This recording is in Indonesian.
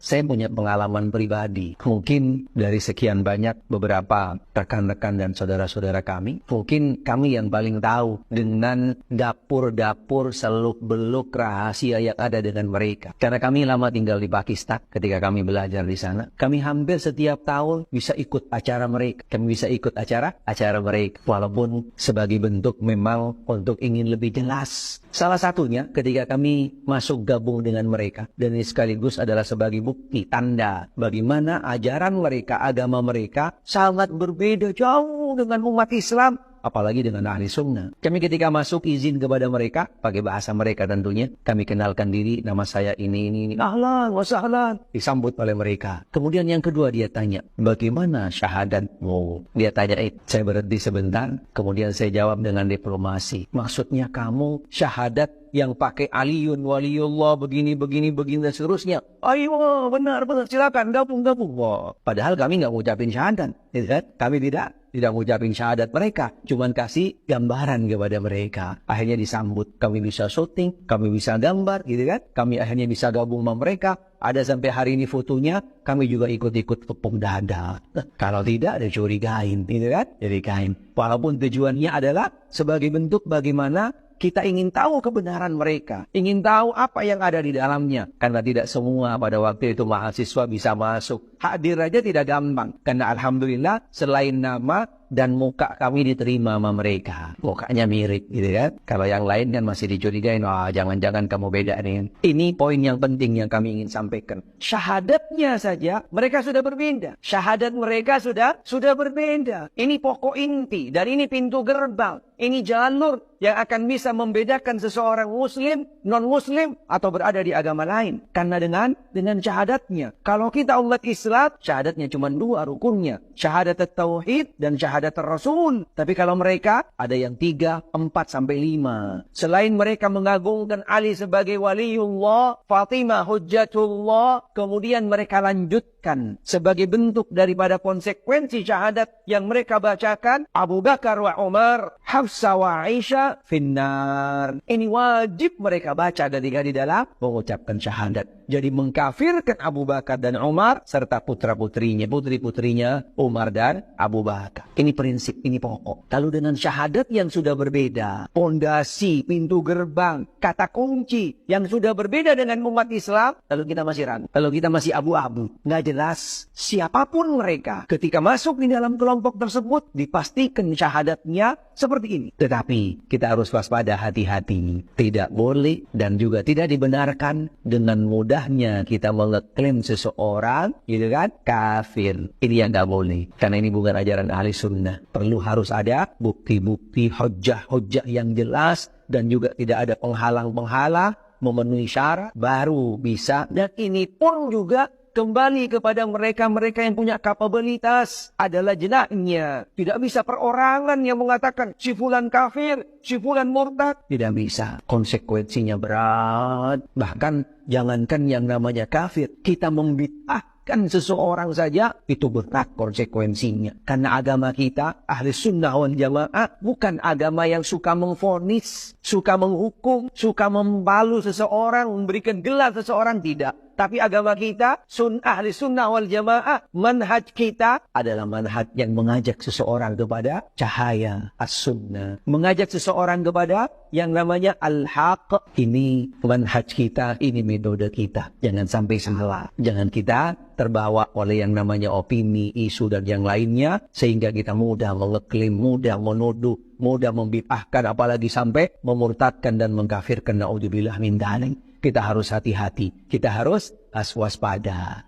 Saya punya pengalaman pribadi. Mungkin dari sekian banyak beberapa rekan-rekan dan saudara-saudara kami, mungkin kami yang paling tahu dengan dapur-dapur seluk-beluk rahasia yang ada dengan mereka. Karena kami lama tinggal di Pakistan ketika kami belajar di sana. Kami hampir setiap tahun bisa ikut acara mereka. Kami bisa ikut acara mereka. Walaupun sebagai bentuk memang untuk ingin lebih jelas. Salah satunya ketika kami masuk gabung dengan mereka. Dan ini sekaligus adalah sebagai bukti, tanda bagaimana ajaran mereka, agama mereka sangat berbeda jauh dengan umat Islam. Apalagi dengan ahli sunnah. Kami ketika masuk izin kepada mereka, pakai bahasa mereka tentunya. Kami kenalkan diri, nama saya ini. Ahlan wa sahlan. Disambut oleh mereka. Kemudian yang kedua dia tanya, bagaimana syahadatmu? Dia tanya, saya berhenti sebentar. Kemudian saya jawab dengan diplomasi. Maksudnya kamu syahadat yang pakai aliyun, waliullah, begini, dan seterusnya. Ayo, benar, silakan, gabung. Wah, padahal kami nggak ngucapin syahadat. Kami tidak ngucapin syahadat mereka. Cuman kasih gambaran kepada mereka. Akhirnya disambut. Kami bisa syuting, kami bisa gambar, gitu kan. Kami akhirnya bisa gabung sama mereka. Ada sampai hari ini fotonya, kami juga ikut-ikut tepuk dada. Kalau tidak, ada curigain, gitu kan. Curigain. Walaupun tujuannya adalah sebagai bentuk bagaimana kita ingin tahu kebenaran mereka. Ingin tahu apa yang ada di dalamnya. Karena tidak semua pada waktu itu mahasiswa bisa masuk. Hadir aja tidak gampang. Karena alhamdulillah selain nama dan muka kami diterima sama mereka. Mukanya mirip gitu kan. Kalau yang lain kan masih dicurigain. Wah, jangan-jangan kamu beda nih. Ini poin yang penting yang kami ingin sampaikan. Syahadatnya saja mereka sudah berbeda. Syahadat mereka sudah berbeda. Ini pokok inti. Dan ini pintu gerbang. Ini jalur yang akan bisa membedakan seseorang muslim, non-muslim, atau berada di agama lain. Karena dengan syahadatnya. Kalau kita umat Islam, syahadatnya cuma dua rukunnya. Syahadat tauhid dan syahadat rasul. Tapi kalau mereka, ada yang 3, 4, sampai 5. Selain mereka mengagungkan Ali sebagai waliullah, Fatimah hujjatullah, kemudian mereka lanjutkan sebagai bentuk daripada konsekuensi syahadat yang mereka bacakan, Abu Bakar wa Umar, Hafsah wa Aisyah finnar. Ini wajib mereka baca ketika di dalam mengucapkan syahadat. Jadi mengkafirkan Abu Bakar dan Umar serta putri-putrinya Umar dan Abu Bakar. Ini prinsip, ini pokok. Lalu dengan syahadat yang sudah berbeda, pondasi, pintu gerbang, kata kunci yang sudah berbeda dengan umat Islam, lalu kita masih ragu. Kalau kita masih abu-abu, nggak jelas siapapun mereka ketika masuk di dalam kelompok tersebut dipastikan syahadatnya seperti ini. Tetapi kita harus waspada, hati-hati. Tidak boleh dan juga tidak dibenarkan dengan mudahnya kita mengeklaim seseorang, gitu kan, kafir. Ini yang nggak boleh. Karena ini bukan ajaran ahli sunnah. Perlu harus ada bukti-bukti, hujjah yang jelas dan juga tidak ada penghalang-penghalang, memenuhi syarat baru bisa. Dan ini pun juga kembali kepada mereka-mereka yang punya kapabilitas adalah jenaknya. Tidak bisa perorangan yang mengatakan si fulan kafir, si fulan murtad. Tidak bisa. Konsekuensinya berat. Bahkan jangankan yang namanya kafir, kita membid'ahkan seseorang saja itu berat konsekuensinya. Karena agama kita ahli sunnah wal jamaah bukan agama yang suka memvonis, suka menghukum, suka membalu seseorang, memberikan gelar seseorang, tidak. Tapi agama kita, ahli sunnah wal jamaah, manhaj kita adalah manhaj yang mengajak seseorang kepada cahaya as-sunnah. Mengajak seseorang kepada yang namanya al-haq. Ini manhaj kita, ini metode kita. Jangan sampai salah. Jangan kita terbawa oleh yang namanya opini, isu, dan yang lainnya. Sehingga kita mudah mengeklaim, mudah menuduh, mudah membid'ahkan, apalagi sampai memurtadkan dan mengkafirkan. Na'udzubillah min dzalik. Kita harus hati-hati. Kita harus waspada.